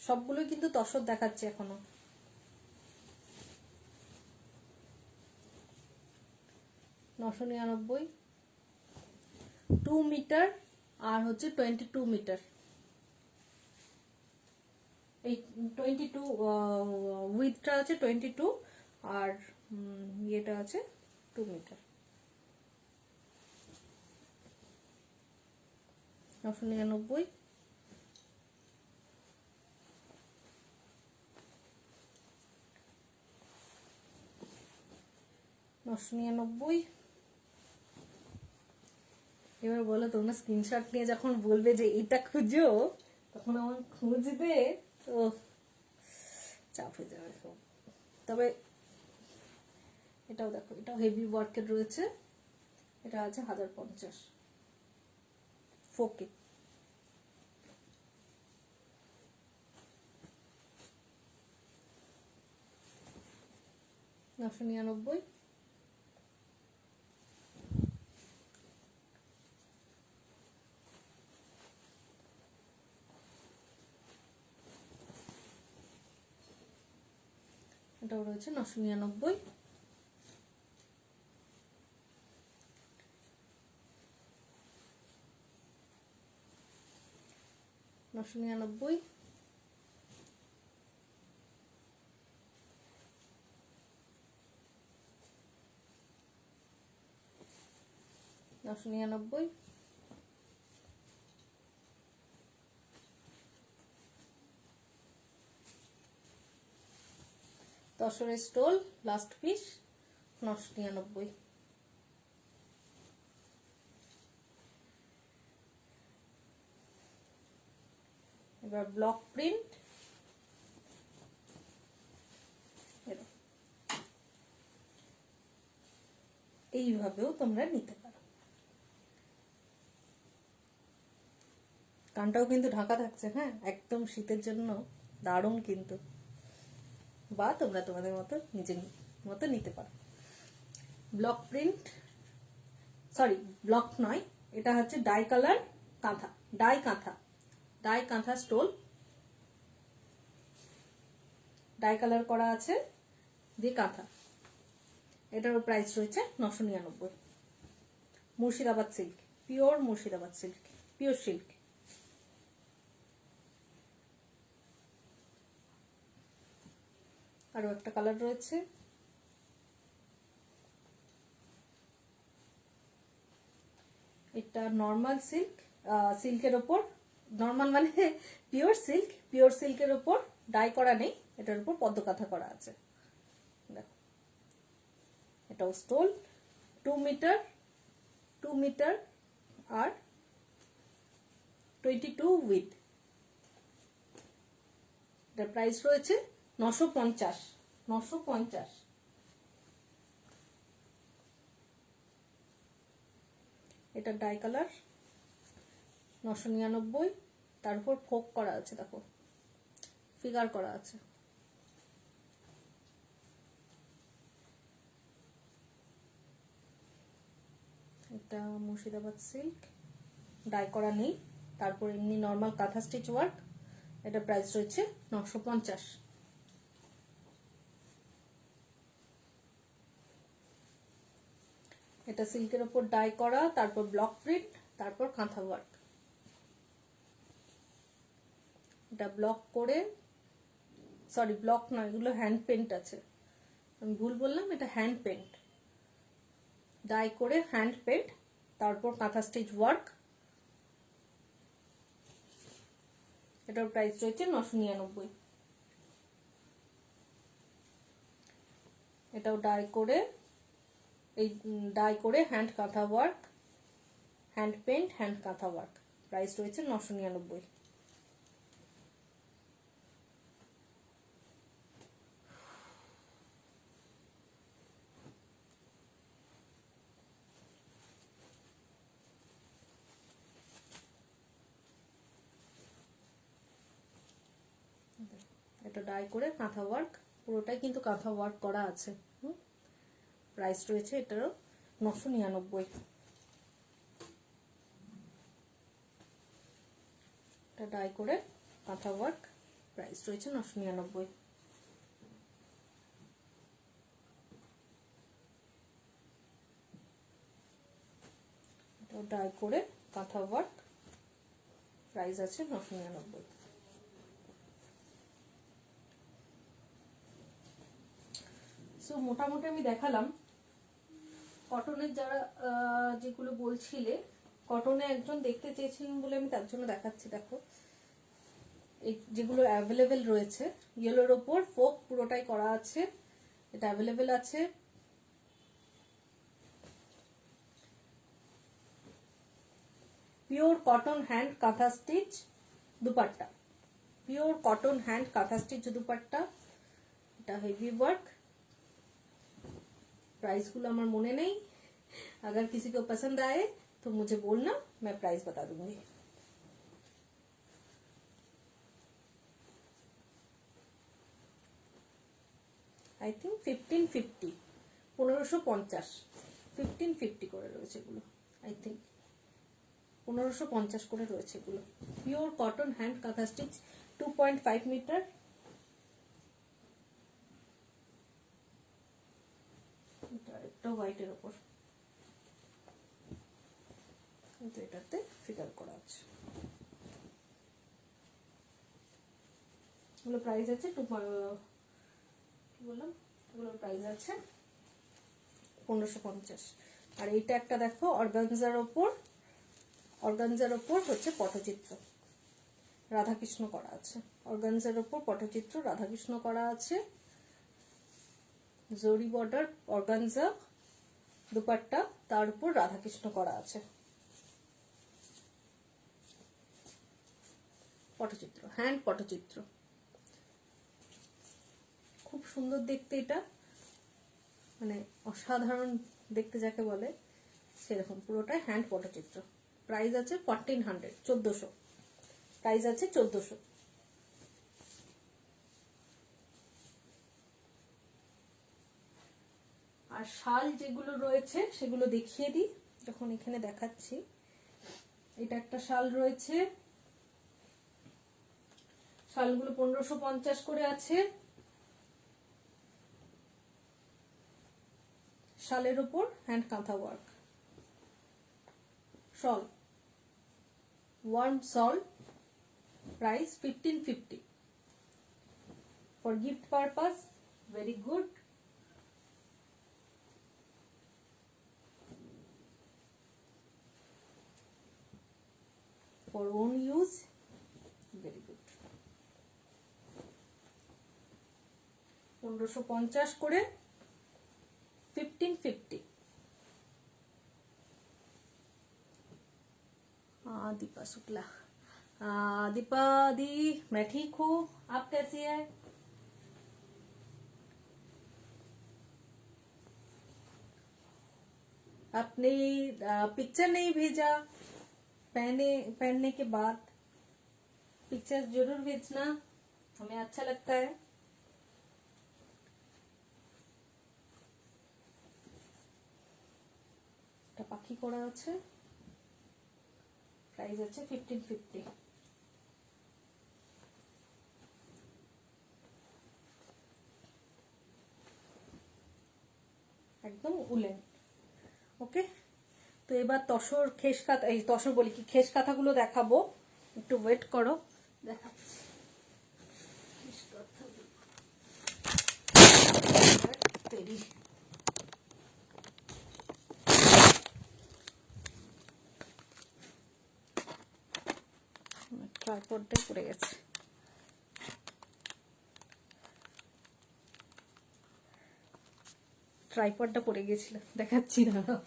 সবগুলোই কিন্তু তসর দেখাচ্ছে এখনো। নশো নিরানব্বই। 2 মিটার আর হচ্ছে 22 মিটার। এই 22 উইথটা আছে 22, আর ইয়েটা আছে 2 মিটার। 999। নশো নিরানব্বই। এবার বলো তোমরা স্ক্রিনশট নিয়ে যখন বলবে যে এটা খুঁজো, তখন আমার খুঁজবে তো চাপ হয়ে যাবে। তবে এটাও দেখো, এটাও হেভি ওয়ার্কের রয়েছে, এটা আছে 1050 ফোকে। নশো নিরানব্বই। এটাও রয়েছে 999। নশো নিরানব্বই। নশো নিরানব্বই। তসরের স্টোল লাস্ট পিস 999। এবার ব্লক প্রিন্ট, এইভাবেও তোমরা নিতে পারো। কানটাও কিন্তু ঢাকা থাকছে, হ্যাঁ, একদম শীতের জন্য দারুণ কিন্তু। বা তোমরা তোমাদের মতো নিজের মতো নিতে পারো। ব্লক প্রিন্ট, সরি ব্লক নয়, এটা হচ্ছে ডাই কালার কাঁথা, ডাই কাঁথা, ডাই কাঁথা স্টোল, ডাই কালার করা আছে যে কাঁথা। এটারও প্রাইস রয়েছে 999। Murshidabad silk, pure Murshidabad silk, pure silk. আরো একটা কালার রয়েছে, এটা নর্মাল সিল্ক, সিল্কের ওপর, নর্মাল মানে পিওর সিল্ক, পিওর সিল্কের ওপর ডাই করা নেই, এটার উপর পদ্ম কাঁথা করা আছে। দেখো এটাও স্টোল, 2 মিটার, 2 মিটার আর 22 উইথ। এটার প্রাইস রয়েছে 950। 950। এটা ডাই কালার 999। তার উপর ফোক করা আছে, দেখো, ফিগার করা আছে। এটা মুর্শিদাবাদ সিল্ক, ডাই করা নেই। তারপর এমনি নর্মাল কাঁথা স্টিচ ওয়ার্ক, এটা প্রাইস রয়েছে 950। এটা সিল্কের ওপর ডাই করা, তারপর ব্লক প্রিন্ট, তারপর কাঁথা ওয়ার্ক। এটা ব্লক করে, সরি ব্লক নয়, এগুলো হ্যান্ড পেন্ট আছে, আমি ভুল বললাম, এটা হ্যান্ড পেন্ট, ডাই করে হ্যান্ড পেন্ট, তারপর কাঁথা স্টিচ ওয়ার্ক। এটার প্রাইস রয়েছে 999। এটাও ডাই করে, এই ডাই করে hand kantha work, hand paint, hand kantha work, price রয়েছে 999। এটা ডাই করে কাঁথা ওয়ার্ক, পুরোটাই কিন্তু কাঁথা ওয়ার্ক করা আছে। প্রাইস রয়েছে এটারও 999। এটা ডাই করে কাঁথা ওয়ার্ক, প্রাইস রয়েছে 999। এটা ডাই করে কাঁথা ওয়ার্ক, প্রাইস আছে 999। সো মোটামুটি আমি দেখালাম কটনের, যারা যেগুলো বলছিলে কটনে একজন দেখতে চেয়েছিলেন বলে আমি তার জন্য দেখাচ্ছি। দেখো এই যেগুলো অ্যাভেলেবেল রয়েছে, ইয়েলোর ওপর ফোক পুরোটাই করা আছে, এটা অ্যাভেলেবেল আছে। Pure cotton hand kantha stitch dupatta, pure cotton hand kantha stitch dupatta, এটা হেভি ওয়ার্ক। प्राइस गुलो हमारे मने नहीं, अगर किसी को पसंद आए तो मुझे बोलना, मैं प्राइस बता दूंगी। आई थिंक 1550, 1550, 1550 করে রয়েছে এগুলো, आई थिंक 1550 করে রয়েছে এগুলো। Pure cotton hand kantha stitch 2.5 metre. এটা হোয়াইটের উপর, কিন্তু এটাতে ফিগার করা আছে। এগুলো প্রাইস আছে কি বললাম, এগুলোর প্রাইস আছে 1550। আর এইটা একটা দেখো অর্গানজার ওপর হচ্ছে পটচিত্র, রাধাকৃষ্ণ করা আছে। অর্গানজার ওপর পটচিত্র, রাধাকৃষ্ণ করা আছে, জরি বর্ডার অর্গানজা দুপাট্টা, তার উপর রাধাকৃষ্ণ করা আছে, পটচিত্র, হ্যান্ড পটচিত্র, খুব সুন্দর দেখতে। এটা মানে অসাধারণ দেখতে যাকে বলে সেরকম, পুরোটাই হ্যান্ড পটচিত্র। প্রাইস আছে 1400, 1400, প্রাইস আছে 1400। আর শাল যেগুলো রয়েছে সেগুলো দেখিয়ে দিই যখন এখানে দেখাচ্ছি। এটা একটা শাল রয়েছে, শালগুলো 1550 করে আছে। শালের উপর hand kantha work, shawl, warm shawl, price 1550। For gift purpose very good. for own use very good। 1550 করে 1550। दीपा शुक्ला, दीपा दी मैं ठीक हूँ, आप कैसी है? आपने पिक्चर नहीं भेजा, पहनने के बाद पिक्चर जरूर भेजना, हमें अच्छा लगता है। একটা পাখি করা আছে, প্রাইস আছে 1550। একদম উলেন। ওকে, তো এবার তসর খেস কাঁথা, এই তসর বলি কি, খেস কাঁথাগুলো দেখাবো, একটু ওয়েট করো, দেখাচ্ছি। ট্রাইপডটাই পড়ে গেছে। ট্রাইপডটা পড়ে গেছিল, দেখাচ্ছি দাঁড়াও।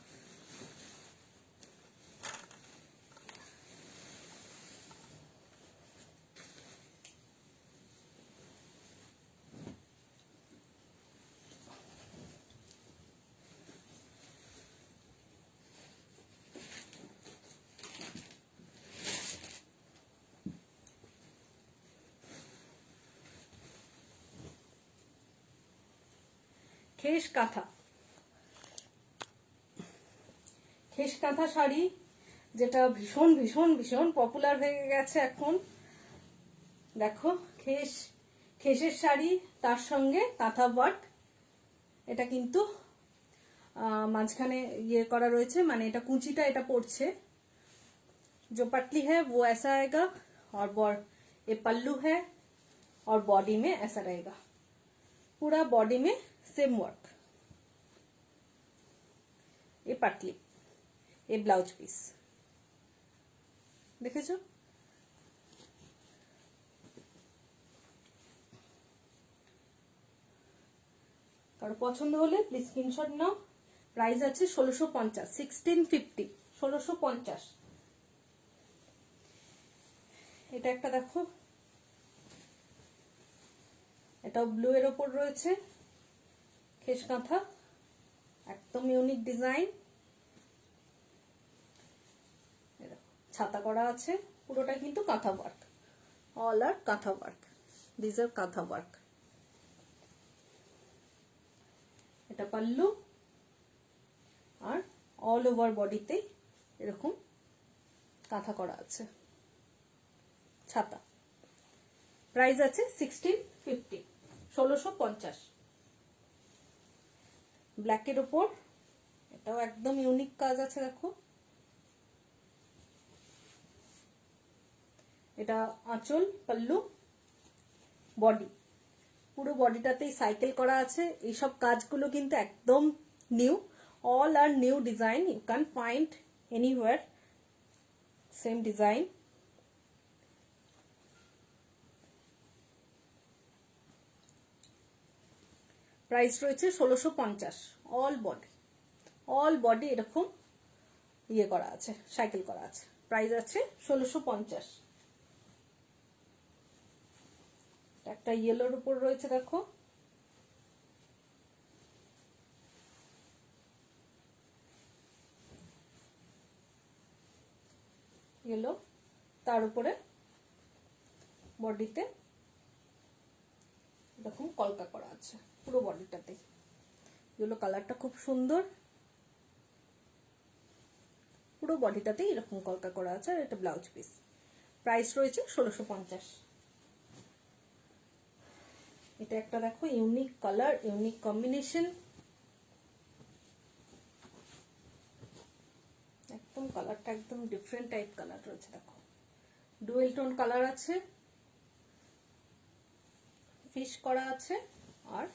খেস কাঁথা, খেস কাঁথা শাড়ি যেটা ভীষণ ভীষণ ভীষণ পপুলার হয়ে গেছে এখন। দেখো, খেসের শাড়ি, তার সঙ্গে কাঁথা ওয়ার্ক। এটা কিন্তু মাঝখানে ইয়ে করা রয়েছে, মানে এটা কুচিটা এটা পড়ছে। जो पतली है वो ऐसा आएगा, और ये पल्लू है, और बॉडी में ऐसा रहेगा, पूरा बॉडी में सेम वर्क। ये पतली, ये ब्लाउज পিস, দেখেছো? কারো পছন্দ হলে প্লিজ স্ক্রিনশট নাও। প্রাইস আছে 1650, 1650, 1650। এটা একটা দেখো, এটা ব্লু এর উপর রয়েছে, খেস কাঁথা, একদম ইউনিক ডিজাইন। ছাতা করা আছে, পুরোটা কিন্তু কাঁথা ওয়ার্ক, অল আর কাঁথা ওয়ার্ক, দিস আর কাঁথা ওয়ার্ক। এটা পাল্লু, আর অল ওভার বডিতে এরকম কাঁথা করা আছে, ছাতা। প্রাইস আছে 1650, 1650। ব্ল্যাকের উপর, এটাও একদম ইউনিক কাজ আছে, দেখো। এটা আঁচল, পাল্লু, বডি, পুরো বডিটাতেই সাইকেল করা আছে। এইসব কাজগুলো কিন্তু একদম new, all are new design, you can find anywhere same design. Price রয়েছে 1650। অল বডি এরকম ইয়ে করা আছে, সাইকেল করা আছে। প্রাইস আছে 1650। একটা ইয়েলোর উপর রয়েছে, দেখো, ইয়েলো, তার উপরে বডিতে এরকম কলকা করা আছে, পুরো বডিটাতে। ইয়েলো কালারটা খুব সুন্দর, পুরো বডিটাতেই এরকম কলকা করা আছে, আর এটা ব্লাউজ পিস। প্রাইস রয়েছে 1650। এটা একটা দেখো, ইউনিক কালার, ইউনিক কম্বিনেশন, একদম কালারটা একদম ডিফারেন্ট টাইপ কালার রয়েছে, দেখো, ডুয়েল টোন কালার আছে, ফিশ করা আছে, আর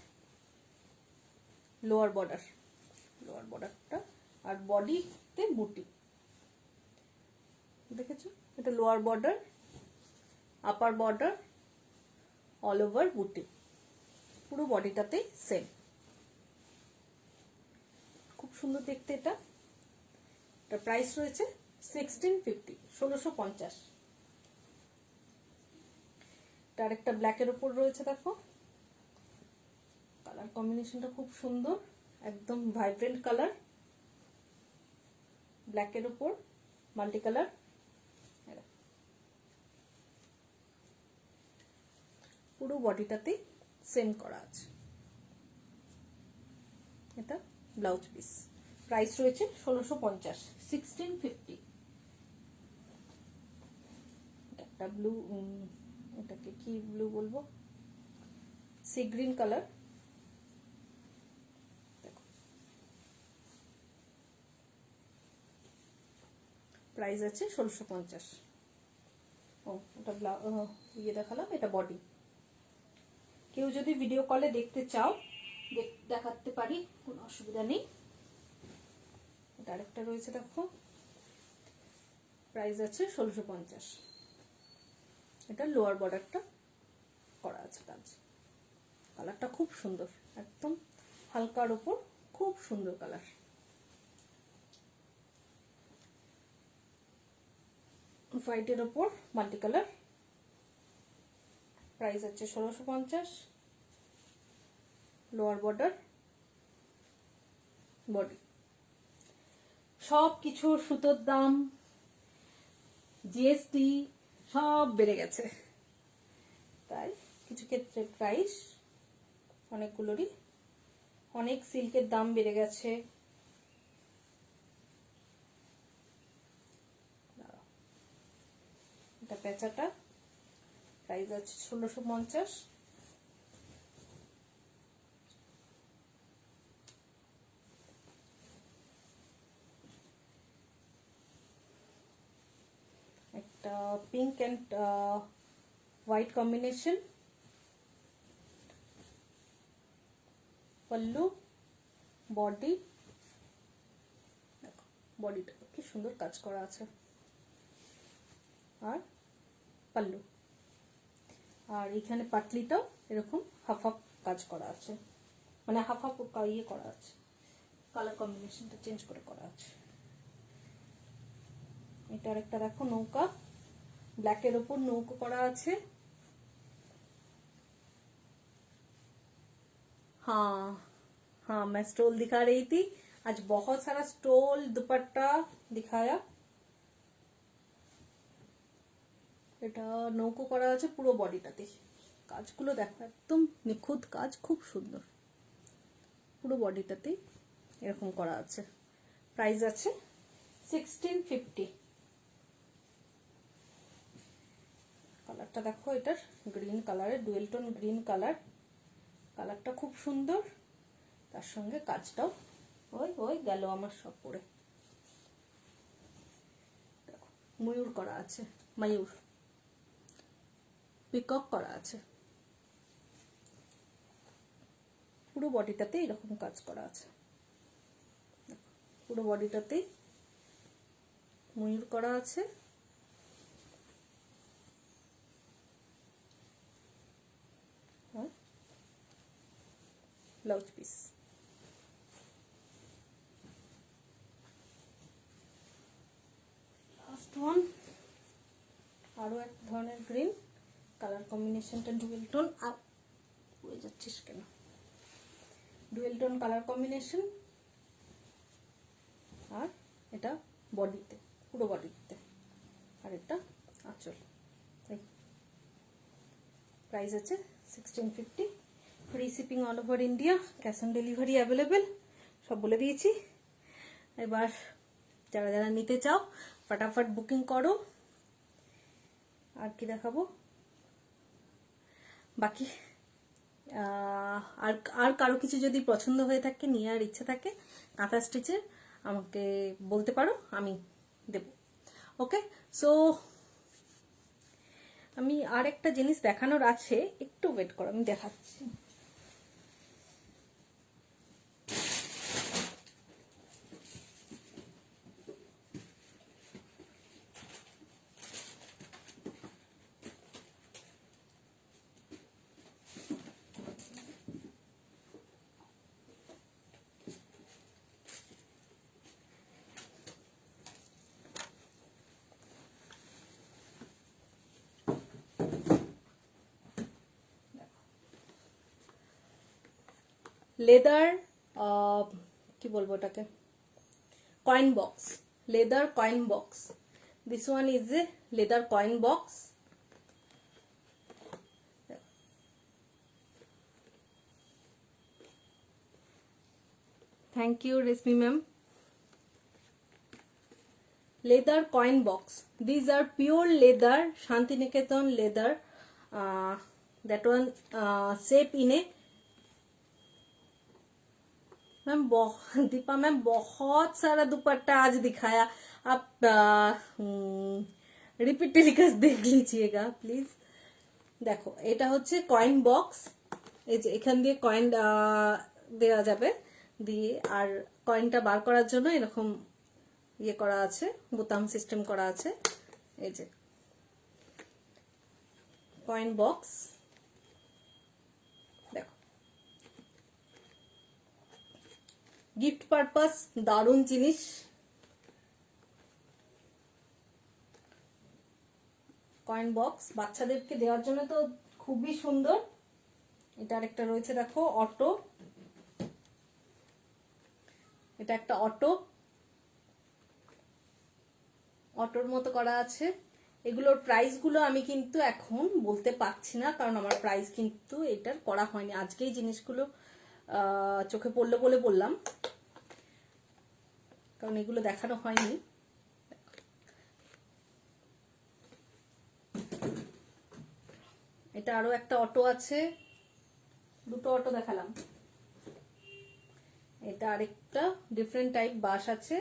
লোয়ার বর্ডারটা, আর বডিতে বুটি, দেখেছো? এটা lower border, upper border, all over বুটি, পুরো বডিটাতেই সেম। খুব সুন্দর দেখতে এটা। এটা প্রাইস রয়েছে 1650, 1650। তার একটা ব্ল্যাকের উপর রয়েছে, দেখো, কালার কম্বিনেশনটা খুব সুন্দর, একদম ভাইব্রেন্ট কালার, ব্ল্যাকের উপর মাল্টি কালার। পুরো বডিটাতে সেম করা আছে। এটা ব্লাউজ পিস, প্রাইস রয়েছে 1650, 1650। একটা ব্লু, এটাকে কি ব্লু বলবো, সি গ্রিন কালার। দেখো প্রাইস আছে 1650। ও এটা ইয়ে দেখালাম, এটা বডি। কেউ যদি ভিডিও কলে দেখতে চাও দেখাতে পারি, কোনো অসুবিধা নেই। এটা আরেকটা রয়েছে, দেখো প্রাইস আছে 1650। এটা লোয়ার বর্ডারটা করা আছে কাজ। কালারটা খুব সুন্দর, একদম হালকার উপর খুব সুন্দর কালার। হোয়াইটের ওপর মাল্টি কালার। প্রাইস আছে 1650। Lower border, body. সব কিছু সুতোর দাম, জিএসটি সব বেড়ে গেছে, তাই কিছু ক্ষেত্রে প্রাইস অনেকগুলোরই, অনেক সিল্কের দাম বেড়ে গেছে। এটা পেঁচাটা, প্রাইস আছে 1650। একটা pink and white combination, pallu, body. দেখো বডিটা কি সুন্দর কাজ করা আছে, আর পাল্লু। আর এখানে পাটলিটাও এরকম হাফ হাফ কাজ করা আছে, মানে হাফ হাফ ইয়ে করা আছে, কালার কম্বিনেশনটা চেঞ্জ করে করা আছে। এটা আরেকটা দেখো নৌকা, ব্ল্যাকের ওপর নৌকো করা আছে। हाँ हाँ, मैं स्टोल दिखा रही थी, आज बहुत सारा स्टोल दुपट्टा दिखाया। এটা নৌকো করা আছে পুরো বডিটাতে, কাজগুলো দেখো একদম নিখুঁত কাজ, খুব সুন্দর। পুরো বডিটাতে এরকম করা আছে। প্রাইস আছে 1650। কালারটা দেখো, এটার গ্রিন কালারের, ডুয়েল টোন গ্রিন কালার। কালারটা খুব সুন্দর, তার সঙ্গে কাজটাও ওই ওই গেল আমার সব পরে। দেখো ময়ূর করা আছে, ময়ূর, পিকক করা আছে। পুরো বডিটাতে এরকম কাজ করা আছে, পুরো বডিটাতেই ময়ূর করা আছে। Blouse piece. লাস্ট ওয়ান, আরো এক ধরনের গ্রিন কালার কম্বিনেশনটা ডুয়েল টোন। আর পড়ে যাচ্ছিস কেন, ডুয়েল টোন কালার কম্বিনেশন। আর এটা বডিতে, পুরো বডিতে, আর এটা আঁচল। প্রাইস আছে 1650। Free shipping all over India, cash on delivery available, সব বলে দিয়েছি। এবার যারা যারা নিতে চাও ফটাফট বুকিং করো। আর কি দেখাবো বাকি, আর আর কারো কিছু যদি পছন্দ হয়ে থাকে, নিয়ে আর ইচ্ছে থাকে কাঁথা স্টিচের, আমাকে বলতে পারো, আমি দেব। ওকে, সো আমি আর একটা জিনিস দেখানোর আছে, একটু ওয়েট করো, আমি দেখাচ্ছি। লেদার, কি বলবো ওটাকে, coin box, leather coin box. This one is a leather coin box. Thank you Reshmi ma'am. leather coin box. These are pure leather, Shantiniketan leather. That one shape in a ma'am Deepa ma'am बहुत सारा दुपट्टा आज दिखाया, आप repeat telecast देख लीजिएगा please. देखो এটা হচ্ছে কয়েন বক্স, এই যে এখান দিয়ে কয়েন দেওয়া যাবে, দিয়ে আর কয়েনটা বার করার জন্য এরকম ইয়ে করা আছে, বোতাম সিস্টেম করা আছে। এই যে কয়েন বক্স, দেখো গিফট পারপাস দারুণ জিনিস। কয়েন বক্স বাচ্চাদেরকে দেওয়ার জন্য তো খুবই সুন্দর। এটা আরেকটা রয়েছে দেখো অটো, এটা একটা অটো, অটোর মতো করা আছে। এগুলোর প্রাইস গুলো আমি কিন্তু এখন বলতে পারছি না, কারণ আমার প্রাইস কিন্তু এটার করা হয়নি, আজকেই জিনিসগুলো চোখে পড়লো বলে বললাম, কারণ এগুলো দেখানো হয়নি। এটা আরো একটা অটো আছে, দুটো অটো দেখালাম। এটা আরেকটা ডিফারেন্ট টাইপ বাঁশ আছে,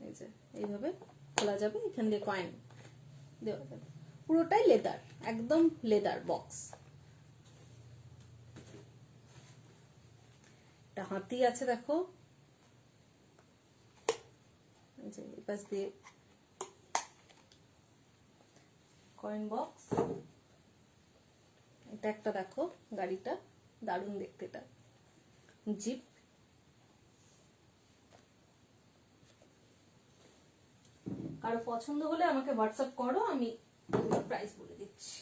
এই যে এইভাবে খোলা যাবে, এখান দিয়ে কয়েন দেওয়া যাবে। পুরোটাই লেদার, একদম লেদার বক্স। একটা হাতি আছে দেখো, এই যে এই পাশ দিয়ে কয়েন বক্স। এটা একটা দেখো গাড়িটা দারুণ দেখতে, এটা জিপ। কারো পছন্দ হলে আমাকে হোয়াটসঅ্যাপ করো, আমি প্রাইস বলে দিচ্ছি।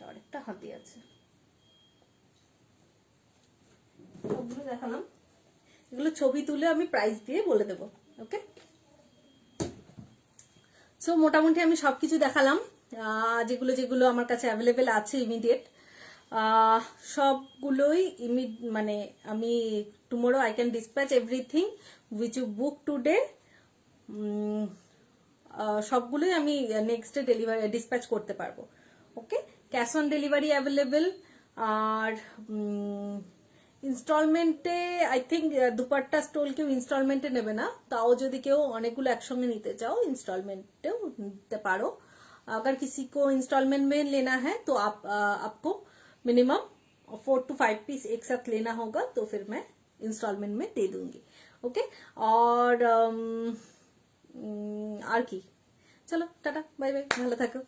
আরেকটা হাতি আছে, সবগুলো দেখালাম, এগুলো ছবি তুলে আমি প্রাইস দিয়ে বলে দেবো। ওকে, সো মোটামুটি আমি সবকিছু দেখালাম, যেগুলো যেগুলো আমার কাছে অ্যাভেলেবেল আছে ইমিডিয়েট সবগুলোই মানে আমি tomorrow I can dispatch everything which you book today, সবগুলোই আমি নেক্সট ডে ডেলিভারি ডিসপ্যাচ করতে পারবো। Okay, cash on delivery available. আর ইনস্টলমেন্টে আই থিঙ্ক দুপাট্টা স্টোল কেউ ইনস্টলমেন্টে নেবে না, তাও যদি কেউ অনেকগুলো একসঙ্গে নিতে চাও ইনস্টলমেন্টেও নিতে পারো। अगर किसी को इंस्टॉलमेंट में लेना है तो आपको मिनिमम 4 to 5 पीस एक साथ लेना होगा, तो फिर मैं इंस्टॉलमेंट में दे दूंगी। ओके, और की चलो टाटा बाय बाय, ভালো থাকো।